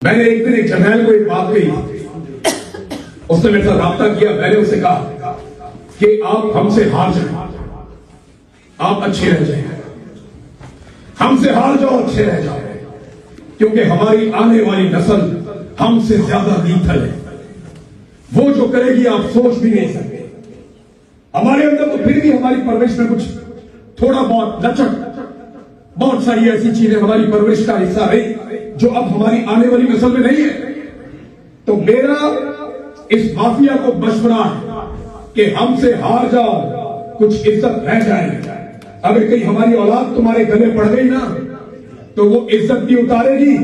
मैंने एक दिन एक जर्नैल को एक बात कही, उसने मेरे साथ राब्ता किया। मैंने उससे कहा कि आप हमसे हार जाए, आप अच्छे रह जाए, हमसे हार जाओ, अच्छे रह जाओ, क्योंकि हमारी आने वाली नस्ल हमसे ज्यादा लीथल है। वो जो करेगी आप सोच भी नहीं सकते। हमारे अंदर तो फिर भी हमारी परवरिश में कुछ थोड़ा बहुत लचक, बहुत सारी ऐसी चीजें हमारी परवरिश का हिस्सा रही जो अब हमारी आने वाली नस्ल में नहीं है। तो मेरा इस माफिया को मशवरा है कि हमसे हार जाओ, कुछ इज्जत रह जाए। अगर कहीं हमारी औलाद तुम्हारे गले पड़ गई ना, तो वो इज्जत भी उतारेगी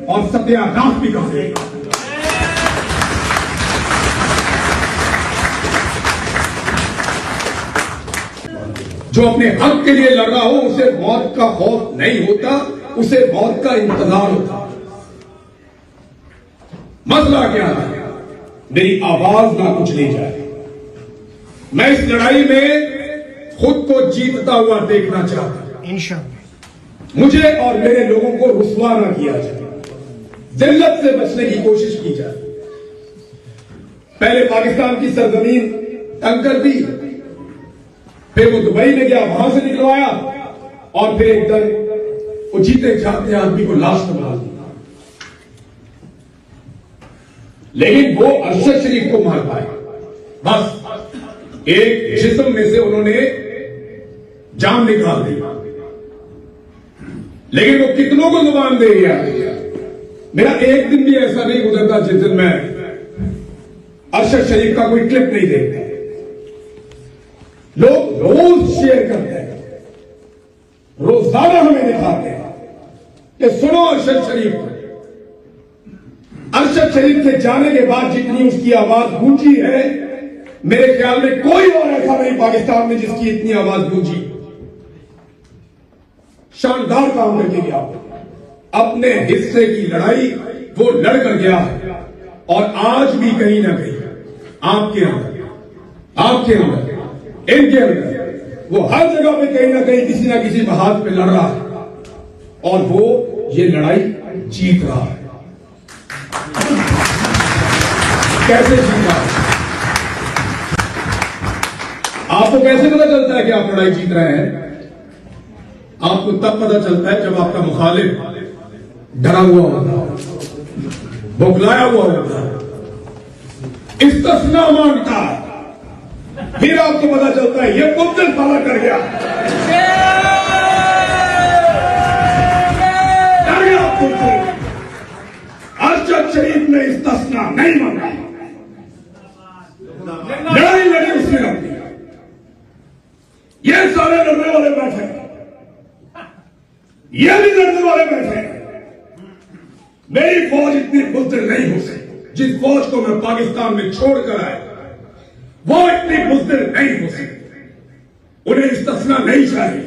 और सत्यानाश भी कर देगी। जो अपने हक के लिए लड़ रहा हो उसे मौत का खौफ नहीं होता, उसे मौत का इंतजार होता। मसला क्या है? मेरी आवाज ना कुछ नहीं जाए। मैं इस लड़ाई में खुद को जीतता हुआ देखना चाहता हूं। इंशाअल्लाह मुझे और मेरे लोगों को रुसवा न किया जाए, जिल्लत से बचने की कोशिश की जाए। पहले पाकिस्तान की सरजमीन तंग कर दी, फिर वो दुबई में गया, वहां से निकलवाया, और फिर एकदम वो जीते जाते आदमी को लाश में मार दिया। लेकिन वो अरशद शरीफ को मार पाए। बस एक जिस्म में से उन्होंने जान निकाल दी। लेकिन वो कितनों को जुबान दे दिया। मेरा एक दिन भी ऐसा नहीं गुजरता जिस दिन मैं अरशद शरीफ का कोई क्लिप नहीं देखता। लोग रोज शेयर करते हैं, रोजाना हमें दिखाते हैं कि सुनो अरशद शरीफ। अरशद शरीफ से जाने के बाद जितनी उसकी आवाज गूंजी है, मेरे ख्याल में कोई और ऐसा नहीं पाकिस्तान में जिसकी इतनी आवाज गूंजी। शानदार काम करके गया, अपने हिस्से की लड़ाई वो लड़ कर गया है। और आज भी कहीं ना कहीं आपके अंदर, इनके अंदर, वो हर जगह पे कहीं ना कहीं किसी ना किसी महाज पे लड़ रहा है, और वो ये लड़ाई जीत रहा है। कैसे जीत रहा है? आपको कैसे पता चलता है कि आप लड़ाई जीत रहे हैं? आपको तब पता चलता है जब आपका मुखालिफ डरा हुआ होता है, बौखलाया हुआ होता है, इस्तिस्ना मांगता है। फिर आपको पता चलता है ये मुद्दत पाला कर गया। अरशद शरीफ ने इस्तिस्ना नहीं मांगा, लड़ाई लड़ी उसने अपनी। ये सारे लड़ने वाले बैठे, ये भी लड़ने वाले बैठे। मेरी फौज इतनी बुज़दिल नहीं हो सकती। जिस फौज को मैं पाकिस्तान में छोड़कर आया, वो इतनी बुज़दिल नहीं हो सकती। उन्हें इस्तिस्ना नहीं चाहिए।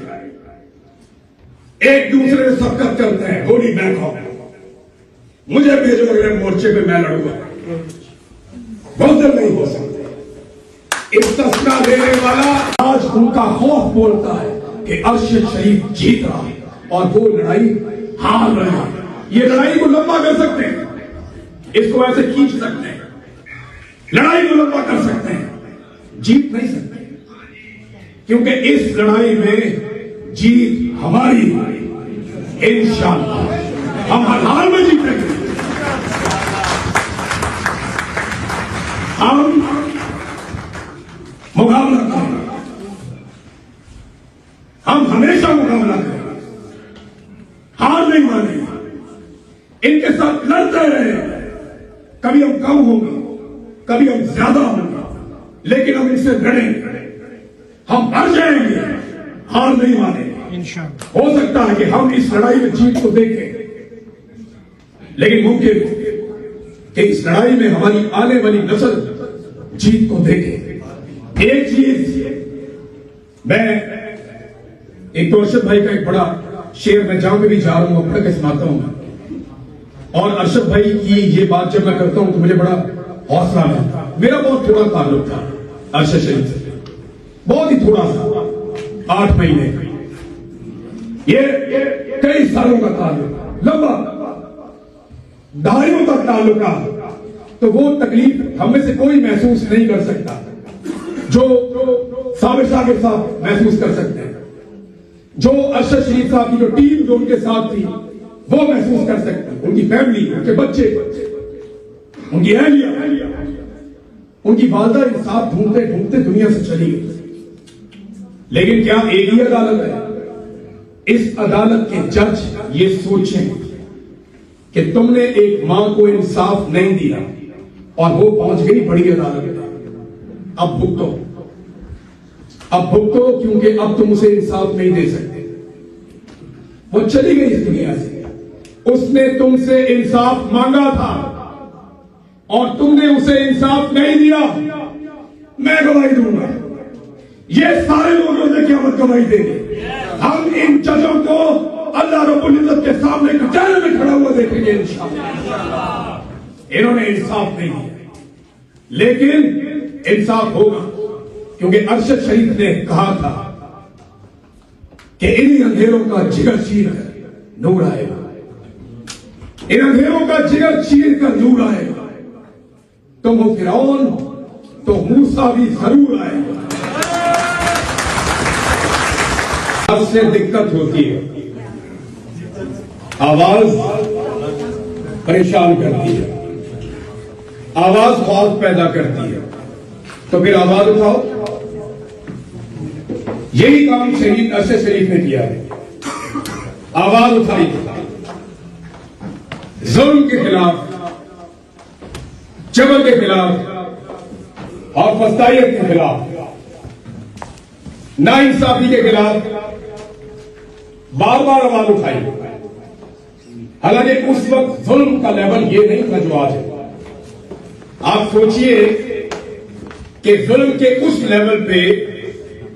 एक दूसरे से सबकत करते हैं, गोली मैं खाऊं, मुझे भेजो अगले मोर्चे पे, मैं लड़ूंगा। बुज़दिल नहीं हो सकते। इस्तिस्ना देने वाला आज उनका खौफ बोलता है कि अरशद शरीफ जीत रहा है और वो लड़ाई हार रहा है। ये लड़ाई को लंबा कर सकते हैं, इसको ऐसे खींच सकते हैं, लड़ाई को लंबा कर सकते हैं, जीत नहीं सकते, क्योंकि इस लड़ाई में जीत हमारी इंशाअल्लाह। हम हर हाल में जीतेंगे। हम मुकाबला करेंगे, हम हमेशा मुकाबला करेंगे, हार नहीं मानेंगे, इनके साथ लड़ते रहे। कभी हम कम होंगे, कभी हम ज्यादा होंगे, लेकिन हम इनसे लड़ेंगे, हम मर जाएंगे, हार नहीं मानेंगे। इंशाअल्लाह हो सकता है कि हम इस लड़ाई में जीत को देखें, लेकिन मुमकिन है कि इस लड़ाई में हमारी आने वाली नस्ल जीत को देखे। एक चीज मैं, एक तो अरशद भाई का एक बड़ा शेर मैं जहां पे भी जा रहा हूं अपना के सुनाता हूं, और अरशद भाई की ये बात जब मैं करता हूं तो मुझे बड़ा हौसला मिलता है। मेरा बहुत थोड़ा ताल्लुक था अरशद शरीफ से, बहुत ही थोड़ा सा, 8 महीने का। ये कई सालों का ताल्लुक, लंबा दहाइयों तक ताल्लुका, तो वो तकलीफ हम में से कोई महसूस नहीं कर सकता जो साबिर शाह के साथ महसूस कर सकते हैं, जो अरशद शरीफ साहब की जो टीम जो उनके साथ थी वो महसूस कर सकते हैं, उनकी फैमिली, उनके बच्चे, उनकी अहलिया, उनकी वालदा इंसाफ ढूंढते ढूंढते दुनिया से चली गई। लेकिन क्या एक ही अदालत है? इस अदालत के जज ये सोचें कि तुमने एक मां को इंसाफ नहीं दिया और वो पहुंच गई बड़ी अदालत में, अब भुगतो, अब भुगतो, क्योंकि अब तुम उसे इंसाफ नहीं दे सकते। वो चली गई इस दुनिया से, उसने तुमसे इंसाफ मांगा था और तुमने उसे इंसाफ नहीं दिया। मैं गवाही दूंगा, ये सारे लोग रोज़े क़यामत गवाही देंगे। हम इन जजों को अल्लाह रब्बुल इज्जत के सामने कचहरे में खड़ा हुआ देखेंगे इंशाअल्लाह। इन्होंने इंसाफ नहीं दिया, लेकिन इंसाफ होगा, क्योंकि अरशद शरीफ ने कहा था कि इन अंधेरों का जिगर चीर कर नूर आएगा, इन अंधेरों का जिगर चीर कर नूर आएगा। तुम हो फिरौन तो मूसा भी जरूर आएगा। सबसे दिक्कत होती है, आवाज परेशान करती है, आवाज खौफ पैदा करती है, तो फिर आवाज उठाओ। यही काम शहीद अरशद शरीफ ने किया है, आवाज उठाई, जुल्म के खिलाफ, जबर के खिलाफ और फस्तायत के खिलाफ, नाइंसाफी के खिलाफ बार बार आवाज उठाई। हालांकि उस वक्त जुल्म का लेवल ये नहीं था जो आज है। आप सोचिए कि जुल्म के उस लेवल पे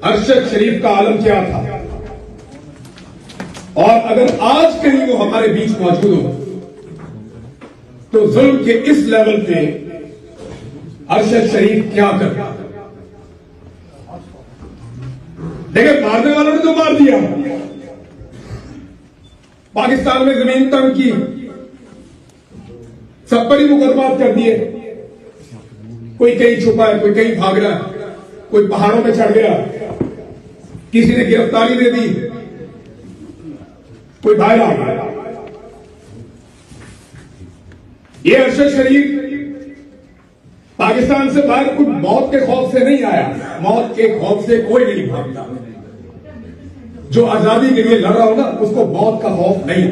अरशद शरीफ का आलम क्या था, और अगर आज कहीं वो हमारे बीच मौजूद हो तो जुल्म के इस लेवल पे अरशद शरीफ क्या करता। देखिए, मारने वालों ने तो मार दिया, पाकिस्तान में जमीन तंग की, सब पर ही मुकदमात कर दिए। कोई कहीं छुपा है, कोई कहीं भाग रहा है, कोई पहाड़ों में चढ़ गया, किसी ने गिरफ्तारी दे दी, कोई बाहर आ गया। ये अरशद शरीफ पाकिस्तान से बाहर कुछ मौत के खौफ से नहीं आया, मौत के खौफ से कोई नहीं भागता। जो आजादी के लिए लड़ रहा हो ना, उसको मौत का खौफ नहीं।